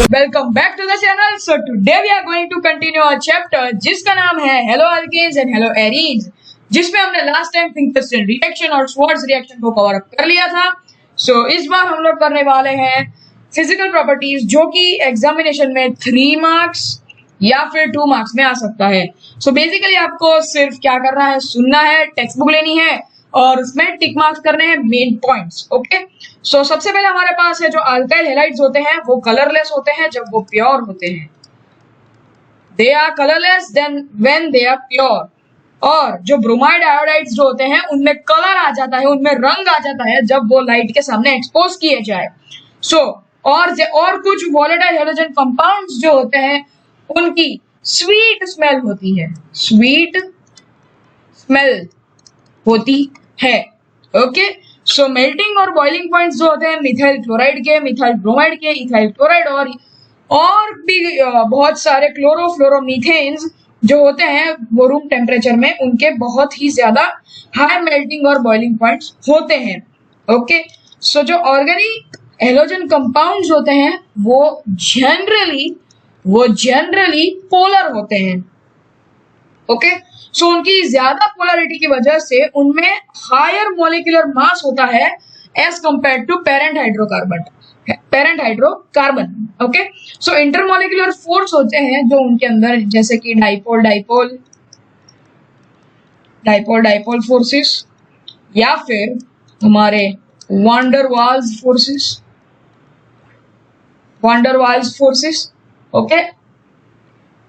Welcome back to the channel. So today we are going to continue our chapter जिसका नाम है haloalkanes and haloarenes, जिसमें हमने last time Finkelstein reaction और Swarts reaction को cover up कर लिया था। सो इस बार हम लोग करने वाले हैं फिजिकल प्रॉपर्टीज, जो कि एग्जामिनेशन में 3 मार्क्स या फिर 2 मार्क्स में आ सकता है। सो बेसिकली आपको सिर्फ क्या करना है, सुनना है, टेक्स्ट बुक लेनी है और उसमें टिक मार्क्स करने हैं मेन पॉइंट्स। ओके, सो सबसे पहले हमारे पास है जो अल्काइल हैलाइड्स होते हैं वो कलरलेस होते हैं जब वो प्योर होते हैं। They are colourless than when they are pure. और जो ब्रोमाइड आयोडाइड्स जो होते हैं उनमें कलर आ जाता है, उनमें रंग आ जाता है जब वो लाइट के सामने एक्सपोज किए जाए। सो और कुछ वोलेटाइल हैलोजन कंपाउंड्स जो होते हैं उनकी स्वीट स्मेल होती है, स्वीट स्मेल होती है। ओके, सो मेल्टिंग और बॉइलिंग पॉइंट्स जो होते हैं मिथाइल क्लोराइड के, मिथाइल ब्रोमाइड के, इथाइल क्लोराइड और भी बहुत सारे क्लोरोफ्लोरोमीथेन्स जो होते हैं वो रूम टेम्परेचर में उनके बहुत ही ज्यादा हाई मेल्टिंग और बॉइलिंग पॉइंट्स होते हैं। ओके, सो जो ऑर्गेनिक हैलोजन कंपाउंड्स होते हैं वो जनरली पोलर होते हैं। ओके, सो उनकी ज्यादा पोलरिटी की वजह से उनमें हायर मोलिकुलर मास होता है as compared to parent hydrocarbon. Okay, so intermolecular force होते हैं जो उनके अंदर, जैसे कि डाइपोल फोर्सेस या फिर हमारे वांडरवाल्स फोर्सेस। ओके,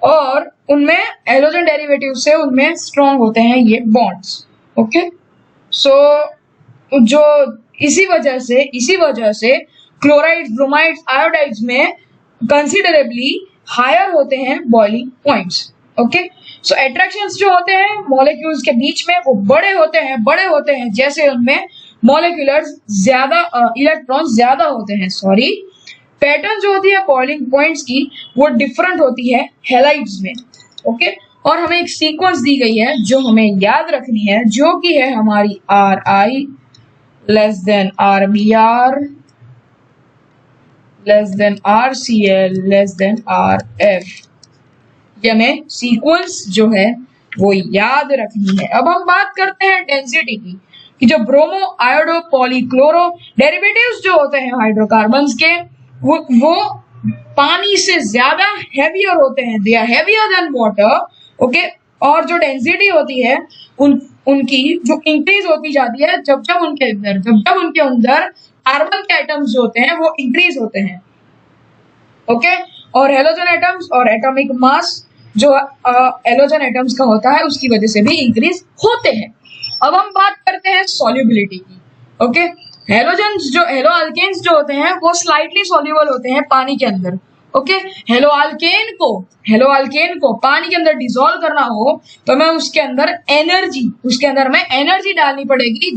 और उनमें हैलोजन डेरिवेटिव से उनमें स्ट्रॉन्ग होते हैं ये बॉन्ड्स। ओके, सो जो इसी वजह से क्लोराइड्स, ब्रोमाइड्स, आयोडाइड्स में कंसिडरेबली हायर होते हैं बॉइलिंग पॉइंट्स। ओके, सो अट्रैक्शंस जो होते हैं मॉलिक्यूल्स के बीच में वो बड़े होते हैं जैसे उनमें मॉलिक्यूलर्स ज्यादा, इलेक्ट्रॉन्स ज्यादा होते हैं। पैटर्न जो होती है बॉइलिंग पॉइंट्स की वो डिफरेंट होती है हैलाइड्स में। ओके, और हमें एक सीक्वेंस दी गई है जो हमें याद रखनी है, जो कि है हमारी Ri less than Rbr less than Rcl less than Rf। ये हमें सीक्वेंस जो है वो याद रखनी है। अब हम बात करते हैं डेंसिटी की, कि जो ब्रोमो आयोडो पॉलीक्लोरो डेरिवेटिव्स जो होते हैं हाइड्रोकार्बन्स के वो पानी से ज्यादा हेवियर होते हैं, they are heavier than water. Okay, और जो डेंसिटी होती है उनकी जो इंक्रीज होती जाती है जब उनके अंदर कार्बन के एटम्स जो होते हैं वो इंक्रीज होते हैं। ओके, और हैलोजन एटम्स और एटॉमिक मास जो हैलोजन एटम्स का होता है उसकी वजह से भी इंक्रीज होते हैं। अब हम बात करते हैं सॉल्युबिलिटी की। ओके, हेलो अल्केन्स जो होते हैं वो स्लाइटली सॉल्युबल होते हैं पानी के अंदर। ओके, हेलो अल्केन को पानी के अंदर डिसॉल्व करना हो तो मैं उसके अंदर में एनर्जी डालनी पड़ेगी,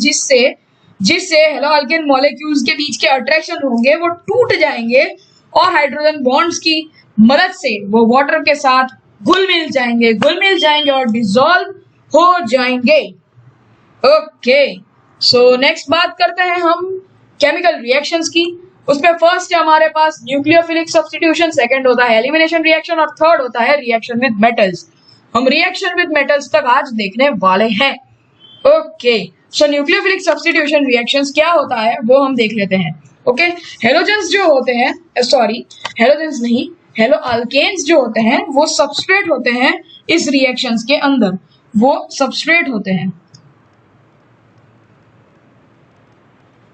जिससे हेलो अल्केन मॉलिक्यूल्स के बीच के अट्रैक्शन होंगे वो टूट जाएंगे और हाइड्रोजन बॉन्ड्स की मदद से वो वाटर के साथ घुल मिल जाएंगे और डिसॉल्व हो जाएंगे। ओके, सो नेक्स्ट बात करते हैं हम केमिकल रिएक्शंस की। उसमें फर्स्ट है हमारे पास न्यूक्लियोफिलिक सब्स्टिट्यूशन, सेकंड होता है एलिमिनेशन रिएक्शन और थर्ड होता है रिएक्शन विद मेटल्स। हम रिएक्शन विद मेटल्स तक आज देखने वाले हैं। ओके, सो न्यूक्लियोफिलिक सब्स्टिट्यूशन रिएक्शंस क्या होता है वो हम देख लेते हैं। ओके, हेलोजेंस जो होते हैं, हेलो अल्केन्स जो होते हैं वो सबस्ट्रेट होते हैं इस रिएक्शंस के अंदर, वो सबस्ट्रेट होते हैं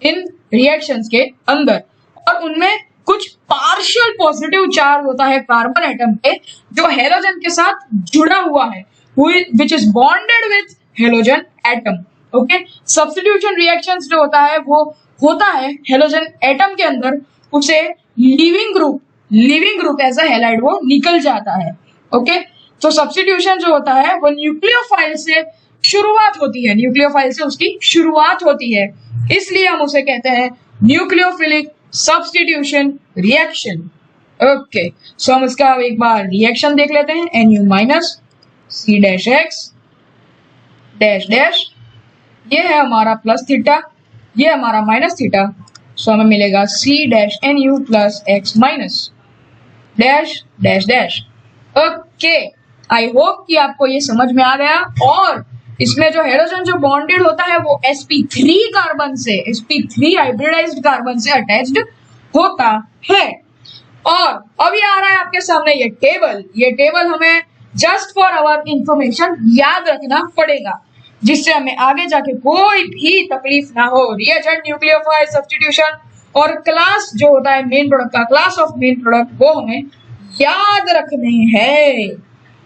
इन रिएक्शंस के अंदर, और उनमें कुछ पार्शियल पॉजिटिव चार्ज होता है कार्बन एटम पे जो हेलोजन के साथ जुड़ा हुआ है, which is bonded with halogen atom. Okay, substitution reactions जो होता है वो होता है हेलोजन एटम के अंदर, उसे leaving group as a halide वो निकल जाता है। ओके, तो सब्स्टिट्यूशन जो होता है वो न्यूक्लियोफाइल से उसकी शुरुआत होती है, इसलिए हम उसे कहते हैं न्यूक्लियोफिलिक सब्स्टिट्यूशन रिएक्शन। ओके, सो हम इसका एक बार रिएक्शन देख लेते हैं। Nu minus C-X dash dash, ये है हमारा प्लस थीटा, ये हमारा माइनस थीटा, सो हमें मिलेगा C-Nu plus X minus. Dash dash dash. Okay, I hope कि आपको ये समझ में आ गया। और इसमें जो हाइड्रोजन जो बॉन्डेड होता है वो sp3 कार्बन से, sp3 हाइब्रिडाइज्ड कार्बन से अटैच्ड होता है। और अभी आ रहा है आपके सामने ये टेबल हमें जस्ट फॉर आवर इंफॉर्मेशन याद रखना पड़ेगा, जिससे हमें आगे जाके कोई भी तकलीफ ना हो। रिएजेंट, न्यूक्लियोफाइल, सब्स्टिट्यूशन और क्लास जो होता है मेन प्रोडक्ट का, क्लास ऑफ मेन प्रोडक्ट, वो हमें याद रखने हैं।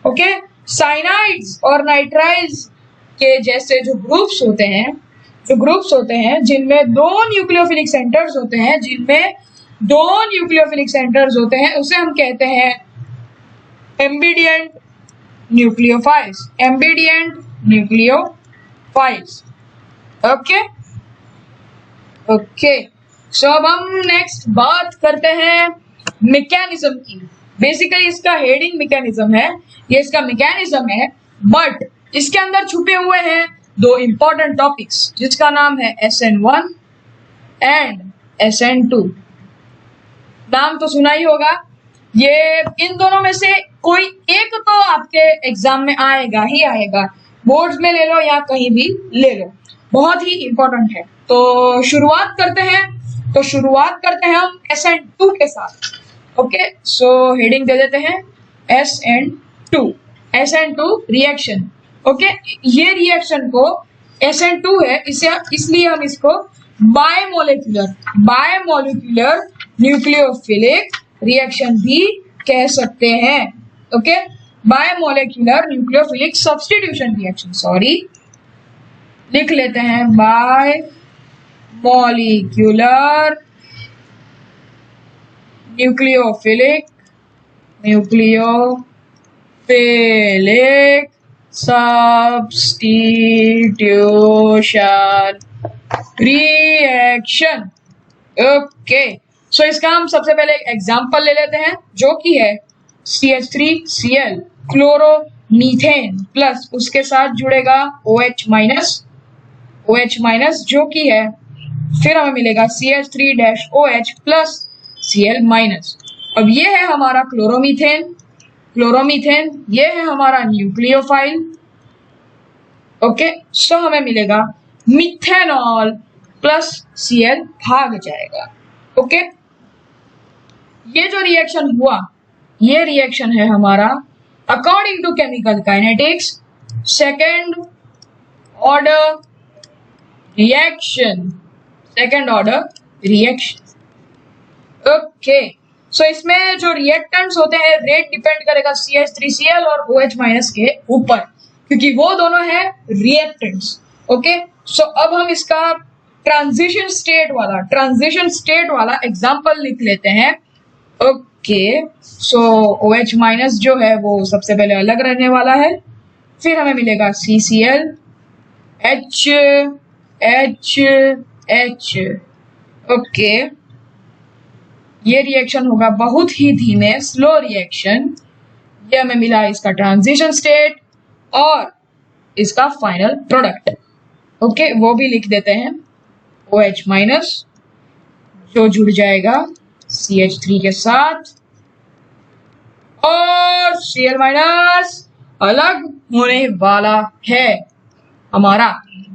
ओके, साइनाइड्स और नाइट्राइड्स के जैसे जो ग्रुप्स होते हैं जिनमें दो न्यूक्लियोफिलिक सेंटर्स होते हैं, उसे हम कहते हैं एम्बिडियंट न्यूक्लियोफाइल्स। ओके, सो अब हम नेक्स्ट बात करते हैं मैकेनिज्म की। बेसिकली इसका हेडिंग मैकेनिज्म है, ये इसका मैकेनिज्म है, बट इसके अंदर छुपे हुए हैं दो इंपॉर्टेंट टॉपिक्स, जिसका नाम है SN1 एंड SN2। नाम तो सुना ही होगा। ये इन दोनों में से कोई एक तो आपके एग्जाम में आएगा ही आएगा, बोर्ड्स में ले लो या कहीं भी ले लो, बहुत ही इंपॉर्टेंट है। तो शुरुआत करते हैं हम SN2 के साथ। ओके, सो हेडिंग दे देते हैं SN2 रिएक्शन। ओके, ये रिएक्शन को SN2 है, इसलिए हम इसको बायमोलिक्यूलर न्यूक्लियोफिलिक रिएक्शन भी कह सकते हैं। Okay, bimolecular nucleophilic substitution reaction, sorry, लिख लेते हैं bimolecular nucleophilic substitution reaction. Okay, so इसका हम सबसे पहले एक एग्जांपल ले लेते हैं, जो कि है CH3Cl क्लोरोमीथेन प्लस उसके साथ जुड़ेगा OH माइनस, जो कि है, फिर हमें मिलेगा CH3-OH प्लस Cl माइनस। अब ये है हमारा क्लोरोमीथेन, ये है हमारा न्यूक्लियोफाइल। ओके, सो हमें मिलेगा मिथेनॉल प्लस Cl भाग जाएगा। ओके, ये जो रिएक्शन हुआ, ये रिएक्शन है हमारा according to chemical kinetics second order reaction. Okay, so इसमें जो रिएक्टेंट्स होते हैं रेट डिपेंड करेगा CH3Cl और OH माइनस के ऊपर, क्योंकि वो दोनों है रिएक्टेंट्स। ओके, सो अब हम इसका ट्रांजिशन स्टेट वाला एग्जांपल लिख लेते हैं। ओके, सो OH माइनस जो है वो सबसे पहले अलग रहने वाला है, फिर हमें मिलेगा CCl H। ओके, ये रिएक्शन होगा बहुत ही धीमे, स्लो रिएक्शन। ये हमें मिला इसका ट्रांजिशन स्टेट और इसका फाइनल प्रोडक्ट। ओके, वो भी लिख देते हैं OH माइनस, जो जुड़ जाएगा CH3 के साथ, और Cl माइनस अलग होने वाला है हमारा।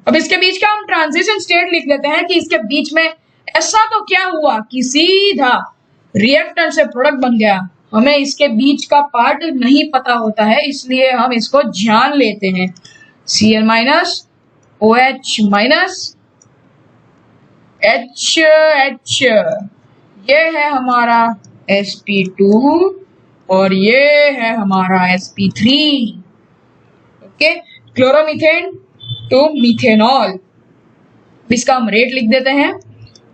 अब इसके बीच का हम ट्रांजिशन स्टेट लिख लेते हैं कि इसके बीच में ऐसा तो क्या हुआ कि सीधा रिएक्टेंट से प्रोडक्ट बन गया। हमें इसके बीच का पार्ट नहीं पता होता है, इसलिए हम इसको जान लेते हैं। Cl minus OH minus H, ये है हमारा sp2 और ये है हमारा sp3। Okay, chloromethane to methanol, इसका हम रेट लिख देते हैं।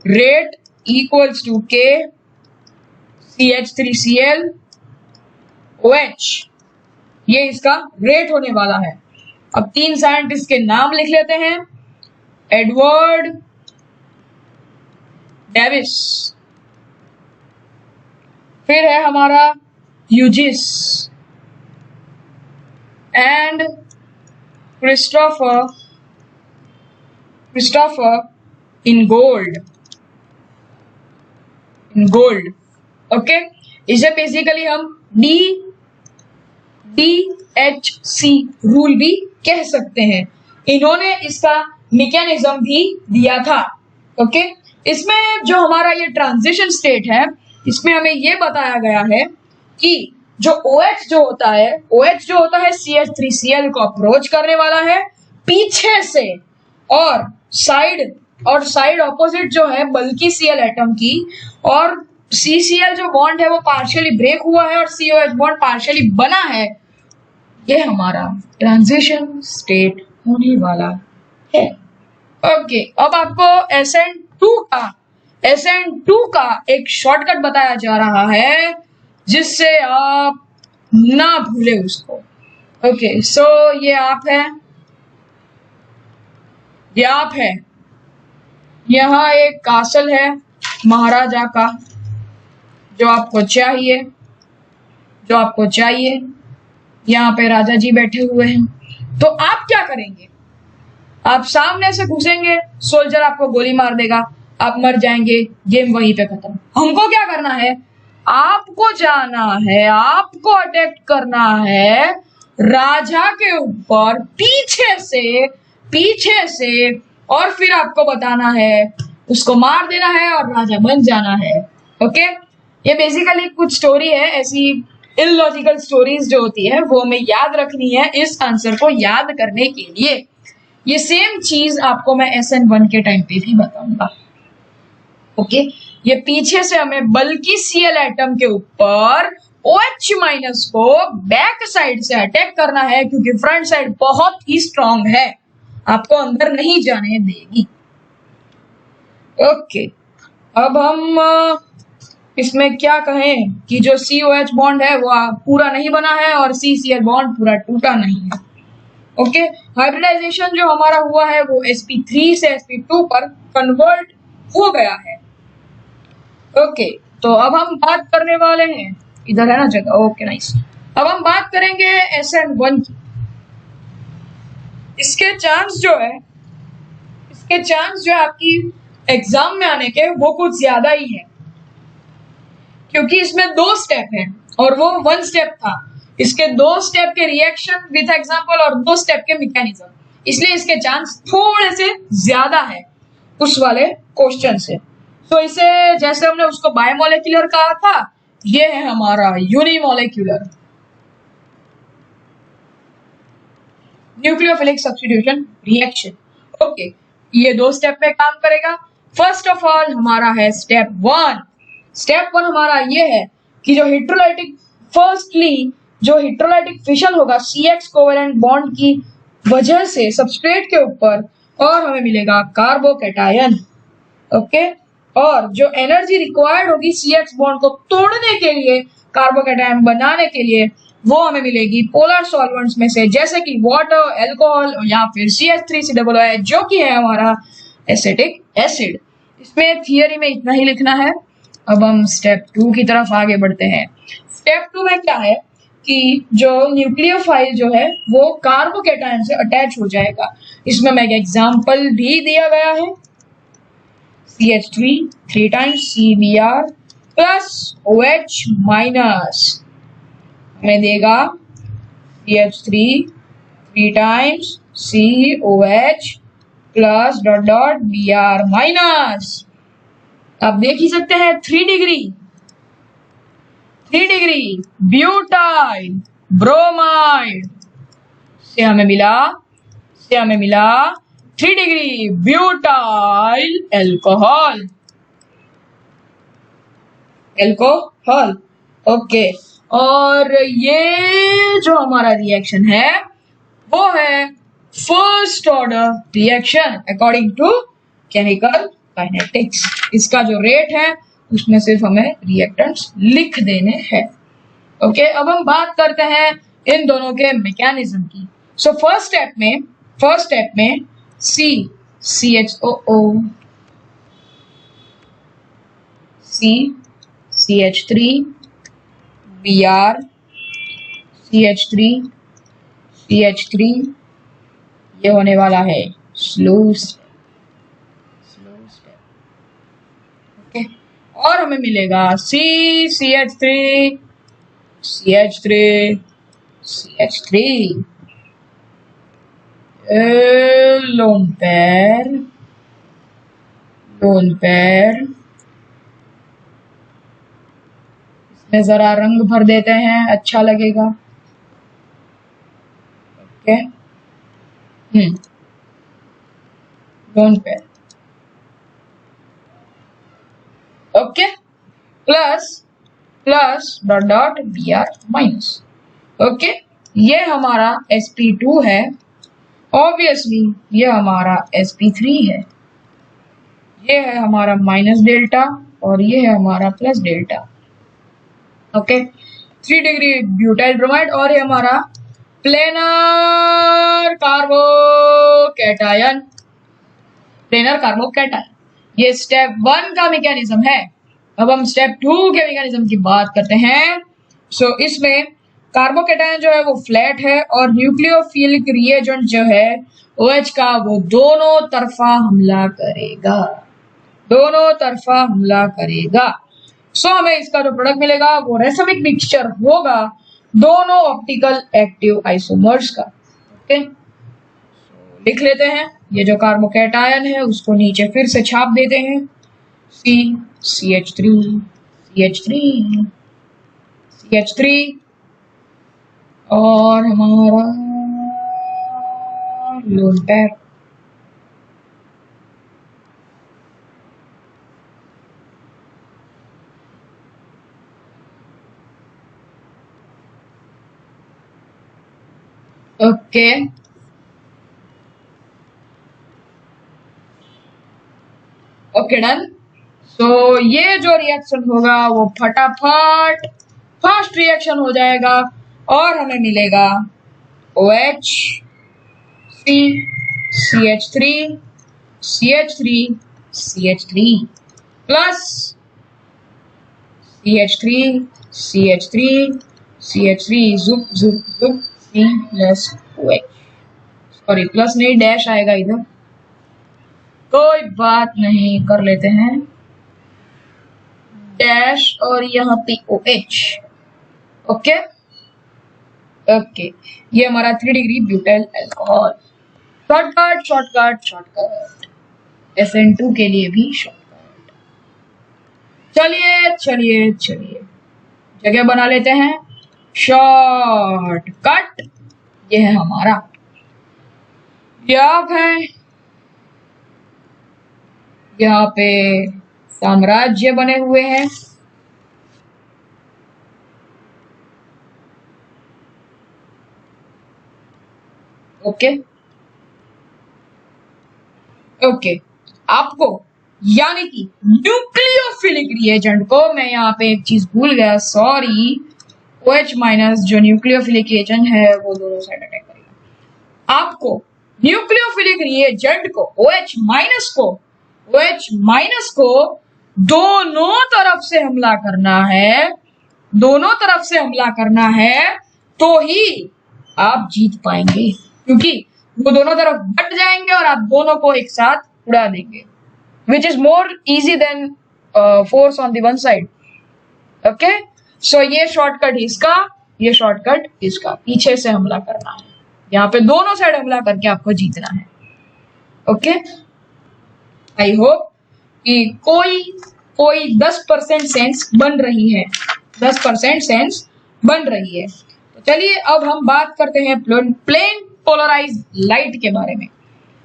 Rate equals to K CH3Cl OH, ये इसका रेट होने वाला है। अब तीन साइंटिस्ट के नाम लिख लेते हैं। एडवर्ड डेविस, फिर है हमारा Hughes and Christopher in gold. Okay, इसे बेसिकली हम DHC रूल भी कह सकते हैं। इन्होंने इसका मैकेनिज्म भी दिया था। ओके, इसमें जो हमारा ये ट्रांजिशन स्टेट है, इसमें हमें ये बताया गया है कि जो OH जो होता है CH3Cl को अप्रोच करने वाला है पीछे से, और साइड ऑपोजिट जो है बल्कि Cl एटम की, और CCl जो बॉन्ड है वो पार्शियली ब्रेक हुआ है और COH बॉन्ड पार्शियली बना है। ये हमारा ट्रांजिशन स्टेट होने वाला है। ओके, अब आपको SN2 का एक शॉर्टकट बताया जा रहा है जिससे आप ना भूले उसको। ओके, सो ये आप है, यहाँ एक कासल है महाराजा का जो आपको चाहिए। यहाँ पे राजा जी बैठे हुए हैं, तो आप क्या करेंगे? आप सामने से घुसेंगे, सोल्जर आपको गोली मार देगा, आप मर जाएंगे, गेम वहीं पे खत्म। हमको क्या करना है? आपको जाना है, आपको अटैक करना है राजा के ऊपर पीछे से, और फिर आपको बताना है, उसको मार देना है और राजा बन जाना है। ओके, ये बेसिकली कुछ स्टोरी है, ऐसी इलॉजिकल स्टोरीज जो होती है वो हमें याद रखनी है इस आंसर को याद करने के लिए। ये सेम चीज आपको मैं SN1 के टाइम पे भी बताऊंगा। ओके, ये पीछे से हमें बल्कि Cl एटम के ऊपर OH- को बैक साइड से अटैक करना है, क्योंकि फ्रंट साइड बहुत ही स्ट्रांग है, आपको अंदर नहीं जाने देगी। ओके, अब हम इसमें क्या कहें कि जो COH बॉन्ड है वो पूरा नहीं बना है और CCl बॉन्ड पूरा टूटा नहीं है। ओके, हाइब्रिडाइजेशन जो हमारा हुआ है वो sp3 से sp2 पर कन्वर्ट हो गया है। ओके, तो अब हम बात करने वाले हैं, इधर है ना जगह, ओके नाइस। अब हम बात करेंगे SN1 की। इसके चांस जो है आपकी एग्जाम में आने के वो कुछ ज्यादा ही है, क्योंकि इसमें 2 स्टेप है और वो 1 स्टेप था। इसके 2 स्टेप के रिएक्शन विथ एग्जांपल और 2 स्टेप के मैकेनिज्म, इसलिए इसके चांस थोड़े से ज्यादा है उस वाले क्वेश्चन से। तो इसे जैसे हमने उसको बायोमोलेक्यूलर कहा था, ये है हमारा यूनिमोलेक्यूलर न्यूक्लियोफिलिक सब्स्टिट्यूशन रिएक्शन। ओके, ये 2 स्टेप में काम करेगा। फर्स्ट ऑफ ऑल हमारा है स्टेप 1 हमारा ये है कि जो हिट्रोलाइटिक फिशन होगा CH कोवेलेंट बॉन्ड की वजह से सबस्ट्रेट के ऊपर, और हमें मिलेगा कार्बोकैटायन। ओके, और जो एनर्जी रिक्वायर्ड होगी CH बॉन्ड को तोड़ने के लिए, कार्बोकैटायन बनाने के लिए, वो हमें मिलेगी पोलर सॉल्वेंट्स में से, जैसे कि वाटर, अल्कोहल या फिर CH3COOH, जो कि है हमारा एसिटिक एसिड। इसमें थियरी में इतना ही लिखना है। अब हम स्टेप 2 की तरफ आगे बढ़ते हैं। स्टेप 2 में क्या है कि जो न्यूक्लियोफाइल जो है वो कार्बोकैटायन से अटैच हो जाएगा। इसमें मैं एक एग्जांपल भी दिया गया है, CH3 3 times CBr plus OH- हमें देगा CH3 3 times COH plus ... Br-। आप देख ही सकते हैं 3 डिग्री ब्यूटाइल ब्रोमाइड से हमें मिला 3 डिग्री ब्यूटाइल अल्कोहल। ओके, और ये जो हमारा रिएक्शन है वो है first order reaction according to chemical kinetics. इसका जो रेट है उसमें सिर्फ हमें रिएक्टेंट्स लिख देने हैं। ओके, अब हम बात करते हैं इन दोनों के मैकेनिज्म की। सो फर्स्ट स्टेप में CHOO CH3 Br CH3 ये होने वाला है स्लो स्टेप। ओके, और हमें मिलेगा CH3 CH3 CH3 lone pair इसमें जरा रंग भर देते हैं, अच्छा लगेगा। Okay, loan pair, okay, plus dot dot Br minus. Okay, ये हमारा sp2 है, ऑब्वियसली ये हमारा sp3 है, ये है हमारा माइनस डेल्टा और ये है हमारा plus delta. Okay, 3 degree butyl bromide और ये हमारा प्लेनर कार्बोकैटायन, ये स्टेप 1 का मैकेनिज्म है। अब हम स्टेप 2 के मैकेनिज्म की बात करते हैं। सो इसमें कार्बोकैटायन जो है वो फ्लैट है और न्यूक्लियोफिलिक रिएजेंट जो है OH का वो दोनों तरफा हमला करेगा। सो हमें इसका जो प्रोडक्ट मिलेगा वो रेसमिक मिक्सचर होगा दोनों ऑप्टिकल एक्टिव आइसोमर्स का। ओके, लिख लेते हैं। ये जो कार्बोकैटायन है उसको नीचे फिर से छाप देते हैं, CH3 और हमारा lone pair. Okay, okay done. So ये जो रिएक्शन होगा वो फटाफट फास्ट रिएक्शन हो जाएगा और हमें मिलेगा OH CH3 plus CH3 जुप C plus OH, sorry plus नहीं डैश आएगा इधर, कोई बात नहीं, कर लेते हैं डैश और यहाँ पे OH। ओके, ये हमारा 3 degree butyl alcohol. Shortcut SN2 के लिए भी शॉर्टकट। चलिए जगह बना लेते हैं शॉर्टकट। ये है हमारा, यहाँ पे साम्राज्य बने हुए हैं। ओके, आपको यानी कि न्यूक्लियोफिलिक रिएजेंट को, मैं यहाँ पे एक चीज भूल गया, सॉरी, OH माइनस जो न्यूक्लियोफिलिक रिएजेंट है वो दोनों साइड अटैक करेगा। आपको न्यूक्लियोफिलिक रिएजेंट को OH माइनस को दोनों तरफ से हमला करना है, तो ही आप जीत पाएंगे, क्योंकि वो दोनों तरफ बट जाएंगे और आप दोनों को एक साथ उड़ा देंगे, which is more easy than force on the one side. Okay, so ये शॉर्टकट इसका, ये शॉर्टकट इसका, पीछे से हमला करना है, यहाँ पे दोनों साइड हमला करके आपको जीतना है। ओके, आई होप कि कोई 10% सेंस बन रही है। तो चलिए अब हम बात करते हैं प्लेन पोलराइज्ड लाइट के बारे में।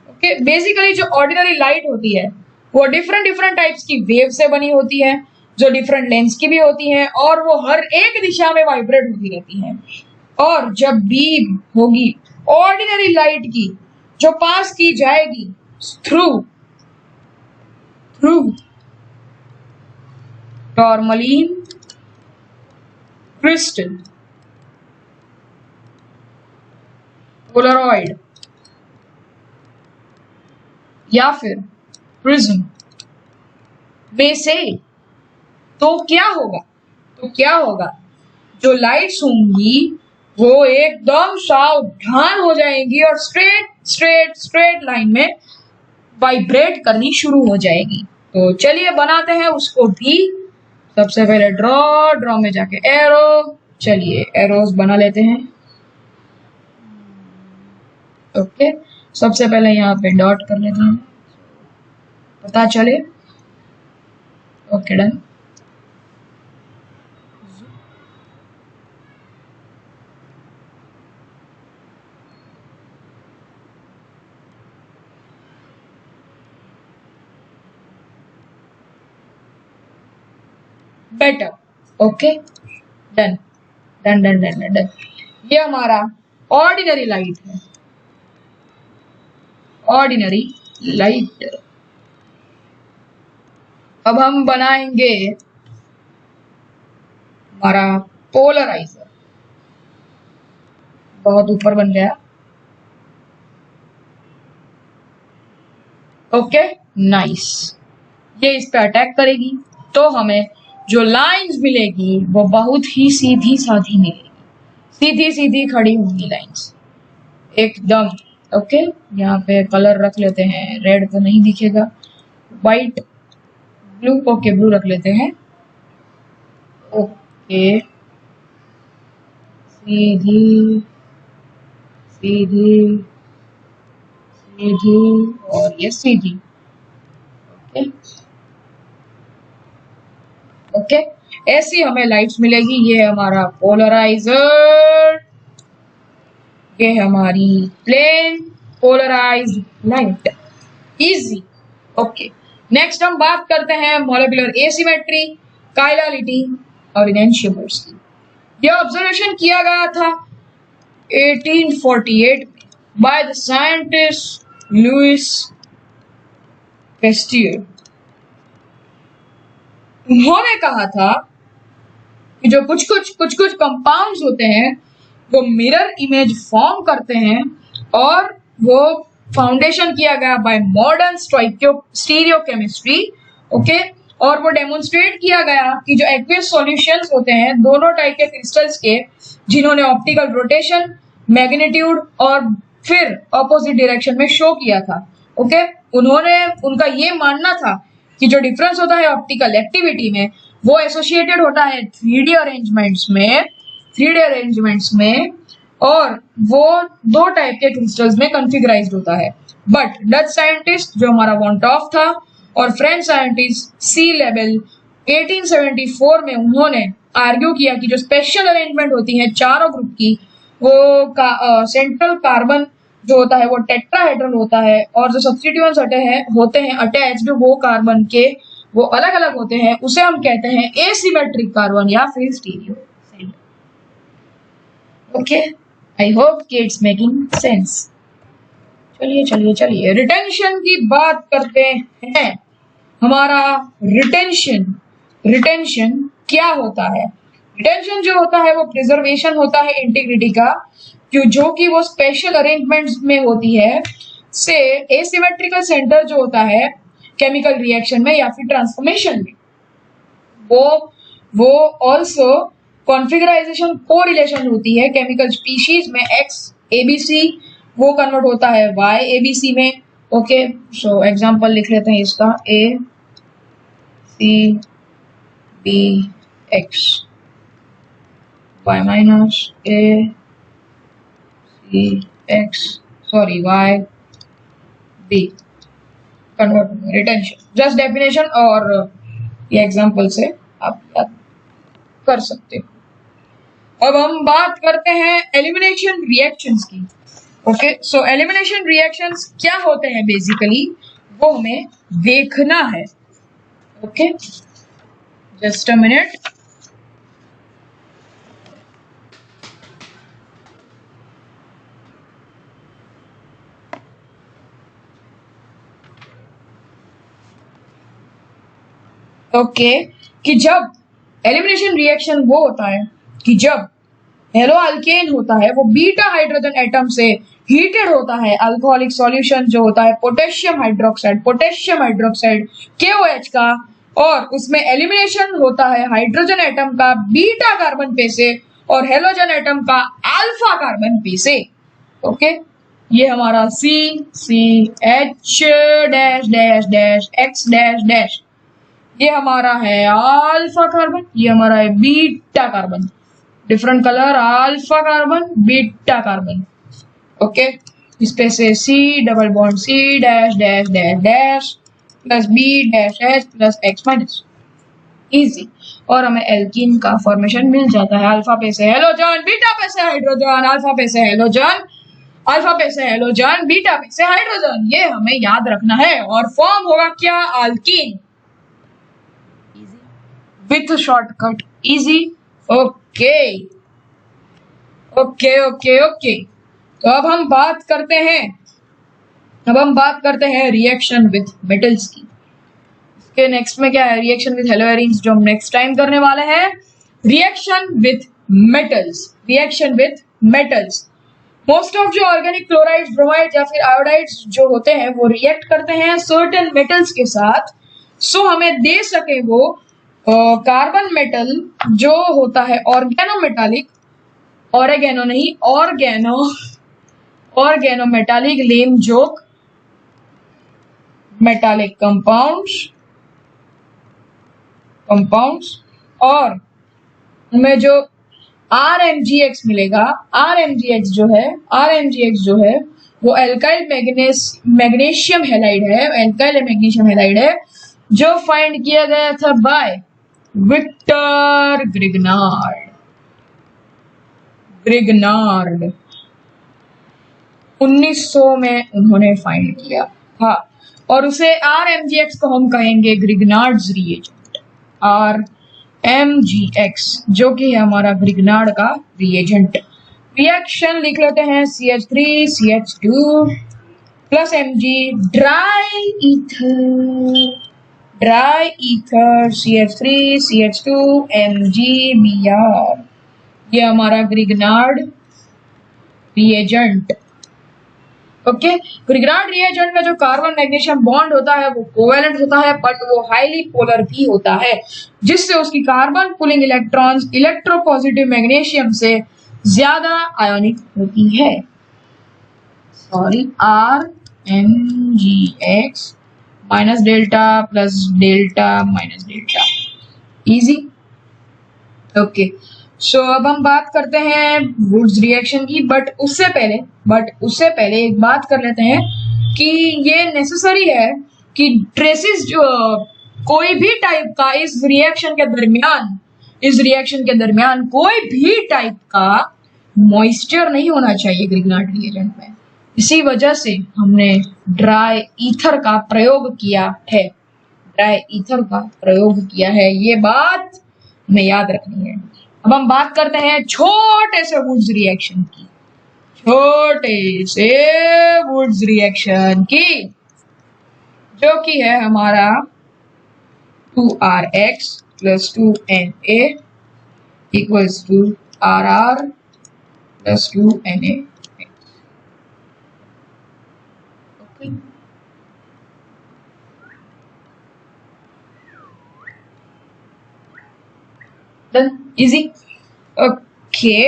ओके, बेसिकली जो ऑर्डिनरी लाइट होती है वो डिफरेंट टाइप्स की वेव से बनी होती है, जो डिफरेंट लेंथ की भी होती हैं, और वो हर एक दिशा में वाइब्रेट होती रहती हैं। और जब बीम होगी ऑर्डिनरी लाइट की जो पास की जाएगी थ्रू टॉर्मलिन क्रिस्टल, पोलरॉइड या फिर प्रिज्म में से, तो क्या होगा, जो लाइट्स होंगी वो एकदम सावधान हो जाएंगी और स्ट्रेट लाइन में वाइब्रेट करनी शुरू हो जाएगी। तो चलिए बनाते हैं उसको भी। सबसे पहले ड्रॉ में जाके एरो, चलिए एरोस बना लेते हैं। ओके, सबसे पहले यहाँ पे डॉट कर लेते हैं, पता चले। Okay done. Better. Okay done done done done done done. ये हमारा ऑर्डिनरी लाइट है, ऑर्डिनरी लाइट। अब हम बनाएंगे हमारा पोलराइजर। बहुत ऊपर बन गया। Okay nice. ये इस पे अटैक करेगी तो हमें जो लाइंस मिलेगी वो बहुत ही सीधी साधी मिलेगी, सीधी सीधी खड़ी होंगी लाइंस एकदम। ओके, यहाँ पे कलर रख लेते हैं, रेड तो नहीं दिखेगा, वाइट ब्लू। ओके ब्लू रख लेते हैं। ओके सीधी सीधी सीधी और ये सीधी। ओके ओके, ऐसी हमें लाइट्स मिलेगी। ये है हमारा पोलराइजर, ये है हमारी plane polarised light, easy. Okay, next हम बात करते हैं मॉलिक्यूलर एसिमेट्री, काइलालिटी और इनेंशियमर्स की। यह ऑब्जर्वेशन किया गया था 1848 में बाय द साइंटिस्ट लुइस पेस्टियर। उन्होंने कहा था कि जो कुछ कुछ कंपाउंड्स होते हैं वो मिरर इमेज फॉर्म करते हैं, और वो फाउंडेशन किया गया बाय मॉडर्न स्टीरियोकेमिस्ट्री। ओके, और वो डेमोन्स्ट्रेट किया गया कि जो एक्वियस सॉल्यूशंस होते हैं दोनों टाइप के क्रिस्टल्स के, जिन्होंने ऑप्टिकल रोटेशन, मैग्नीट्यूड और फिर ऑपोजिट डायरेक्शन में शो किया था। ओके, उनका ये मानना था कि जो डिफरेंस होता है ऑप्टिकल एक्टिविटी में वो एसोसिएटेड होता है 3D अरेंजमेंट्स में, और वो दो टाइप के क्रिस्टल्स में कॉन्फ़िगराइज्ड होता है। बट डच साइंटिस्ट जो हमारा वॉन्टॉफ था और फ्रेंच साइंटिस्ट सी लेबल 1874 में उन्होंने आर्ग्यू किया कि जो स्पेशल अरेंजमेंट होती है चारों ग्रुप की, वो सेंट्रल कार्बन जो होता है वो टेट्राहेड्रल होता है, और जो सब्स्टिट्यूएंट्स होते हैं अटैच्ड वो कार्बन के वो अलग अलग होते हैं, उसे हम कहते हैं एसिमेट्रिक कार्बन या फिर स्टीरियो। ओके, आई होप कि इट्स मेकिंग सेंस। चलिए चलिए चलिए रिटेंशन की बात करते हैं। हमारा रिटेंशन क्या होता है? रिटेंशन जो होता है वो प्रिजर्वेशन होता है इंटीग्रिटी का, जो कि वो स्पेशल अरेंजमेंट्स में होती है। से एसिमेट्रिकल सेंटर जो होता है केमिकल रिएक्शन में या फिर ट्रांसफॉर्मेशन में, वो ऑल्सो कॉन्फ़िगराइजेशन कोरिलेशन होती है। केमिकल स्पीशीज में X ABC वो कन्वर्ट होता है Y ABC में। ओके, सो एग्जांपल लिख लेते हैं इसका, A C B X Y minus A C X sorry Y B convert retention. Just definition और ये एग्जांपल से आप याद कर सकते हो। अब हम बात करते हैं एलिमिनेशन रिएक्शंस की। ओके, सो एलिमिनेशन रिएक्शंस क्या होते हैं बेसिकली वो हमें देखना है। Okay, just a minute. Okay, कि जब एलिमिनेशन रिएक्शन वो होता है कि जब हेलो अल्केन होता है वो बीटा हाइड्रोजन एटम से हीटेड होता है। अल्कोहलिक सॉल्यूशन जो होता है पोटेशियम हाइड्रोक्साइड KOH का, और उसमें एलिमिनेशन होता है हाइड्रोजन एटम का बीटा कार्बन पे से और हेलोजन एटम का अल्फा कार्बन पे से। ओके, ये हमारा C C H dash dash dash X dash dash, ये हमारा है अल्फा कार्बन, ये हमारा है beta carbon, different colour, alpha carbon beta carbon. Okay, इस पे से C double bond C dash dash dash dash plus B dash H plus X minus, easy. और हमें एल्कीन का फॉर्मेशन मिल जाता है। अल्फा पे से हेलोजन, बीटा पे से हाइड्रोजन, अल्फा पे से हेलोजन, अल्फा पे से हेलोजन, बीटा पे से हाइड्रोजन, ये हमें याद रखना है। और फॉर्म होगा क्या? Alkyne, with shortcut easy. Okay okay okay okay, तो अब हम बात करते हैं रिएक्शन विथ मेटल्स की। इसके नेक्स्ट में क्या है? रिएक्शन विथ हेलोएरिन्स, जो हम नेक्स्ट टाइम करने वाले हैं। Reaction with metals, most of जो ऑर्गेनिक क्लोराइड्स, ब्रोमाइड्स या फिर आयोडाइड्स जो होते हैं वो रिएक्ट करते हैं सर्टेन मेटल्स के साथ, सो हमें दे सके वो कार्बन मेटल जो होता है ऑर्गेनोमेटालिक, ऑरेगेनो नहीं, organometallic lame joke metallic compounds, और हमें जो RMGX मिलेगा, RMGX जो है वो एल्काइल मैग्नीशियम हैलाइड है, जो फाइंड किया गया था बाय विक्टर ग्रिग्नार्ड 1900 में उन्होंने फाइंड किया था। और उसे RMGX को हम कहेंगे ग्रिग्नार्ड्स रिएजेंट, RMGX, जो कि है हमारा ग्रिग्नार्ड का रिएजेंट। रिएक्शन लिख लेते हैं, CH3CH2 plus Mg, dry ether CH3CH2 MgBr, ये हमारा Grignard reagent. Okay, Grignard reagent में जो कार्बन मैग्नीशियम बॉन्ड होता है वो कोवेलेंट होता है, बट वो हाईली पोलर भी होता है, जिससे उसकी carbon pulling electrons electropositive magnesium से ज्यादा आयोनिक होती है। Sorry, RMGX minus delta plus delta minus delta, easy. Okay, so अब हम बात करते हैं वुड्स रिएक्शन की, बट उससे पहले एक बात कर लेते हैं कि ये नेसेसरी है कि ट्रेसेस जो कोई भी टाइप का इस रिएक्शन के दरमियान कोई भी टाइप का मॉइस्चर नहीं होना चाहिए ग्रिग्नार्ड रिएजेंट में। इसी वजह से हमने ड्राई ईथर का प्रयोग किया है, ये बात हमें याद रखनी है। अब हम बात करते हैं छोटे से वुड्स रिएक्शन की, जो कि है हमारा 2RX plus 2Na equals to RR plus 2Na। Easy. Okay,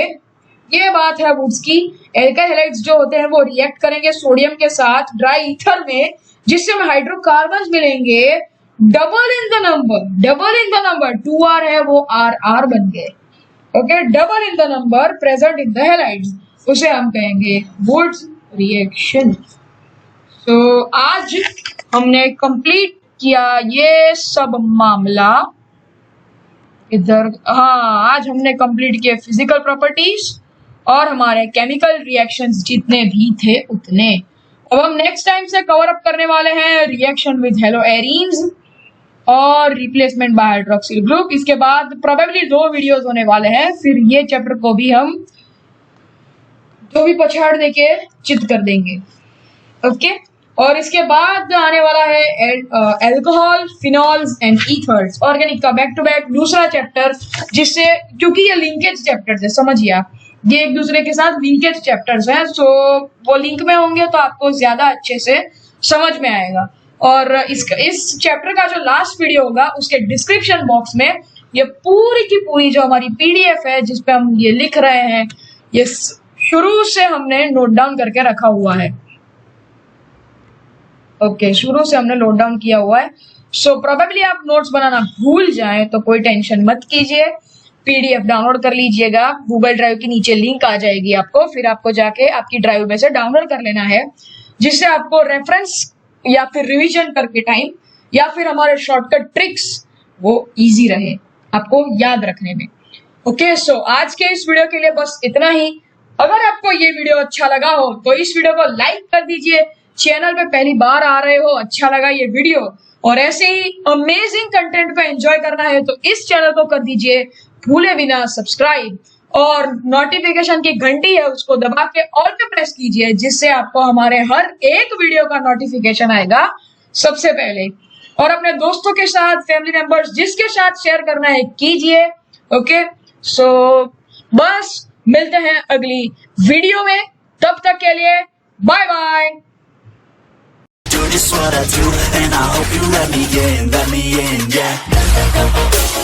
ये बात है वुड्स की। एल्काइल हैलाइड्स जो होते हैं वो रिएक्ट करेंगे सोडियम के साथ ड्राई ईथर में, जिससे हमें हाइड्रोकार्बन्स मिलेंगे double in the number 2R है वो RR बन गए। Okay, double in the number present in the halides, उसे हम कहेंगे वुड्स रिएक्शन। तो आज हमने कंप्लीट किया ये सब मामला इधर। हाँ, आज हमने कंप्लीट किए फिजिकल प्रॉपर्टीज और हमारे केमिकल रिएक्शंस जितने भी थे उतने। अब हम नेक्स्ट टाइम से कवर अप करने वाले हैं रिएक्शन विद हेलोएरीन्स और रिप्लेसमेंट बाय हाइड्रोक्सिल ग्रुप। इसके बाद प्रोबेबली 2 वीडियोस होने वाले हैं, फिर ये चैप्टर को भी हम जो भी पछाड़ देके चित कर देंगे। ओके, और इसके बाद आने वाला है alcohol, phenols and ethers, organic का बैक टू बैक दूसरा चैप्टर, जिससे क्योंकि ये लिंकेज चैप्टर्स है, समझिए आप, ये एक दूसरे के साथ लिंकेज चैप्टर्स हैं, सो वो लिंक में होंगे तो आपको ज्यादा अच्छे से समझ में आएगा। और इस चैप्टर का जो लास्ट वीडियो होगा उसके डिस्क्रिप्शन बॉक्स में ये पूरी की पूरी जो हमारी PDF है जिसपे हम ये लिख रहे हैं, ये शुरू से हमने नोट डाउन करके रखा हुआ है। ओके, शुरू से हमने नोट डाउन किया हुआ है। सो प्रोबेबली आप नोट्स बनाना भूल जाएं तो कोई टेंशन मत कीजिए, पीडीएफ डाउनलोड कर लीजिएगा। गूगल ड्राइव के नीचे लिंक आ जाएगी आपको, फिर आपको जाके आपकी ड्राइव में से डाउनलोड कर लेना है, जिससे आपको रेफरेंस या फिर रिवीजन करके टाइम या फिर हमारे शॉर्टकट ट्रिक्स वो इजी रहे आपको याद रखने में। ओके, सो आज के इस वीडियो के लिए बस इतना ही। अगर आपको ये वीडियो अच्छा लगा हो तो इस वीडियो को लाइक कर दीजिए। चैनल पे पहली बार आ रहे हो, अच्छा लगा ये वीडियो और ऐसे ही अमेजिंग कंटेंट पे एंजॉय करना है तो इस चैनल को कर दीजिए भूले बिना सब्सक्राइब, और नोटिफिकेशन की घंटी है उसको दबा के ऑल पे प्रेस कीजिए, जिससे आपको हमारे हर एक वीडियो का नोटिफिकेशन आएगा सबसे पहले। और अपने दोस्तों के साथ, फैमिली मेंबर्स जिसके साथ शेयर करना है कीजिए। ओके, सो बस मिलते हैं अगली वीडियो में, तब तक के लिए bye bye. Do just what I do, and I hope you let me in, yeah.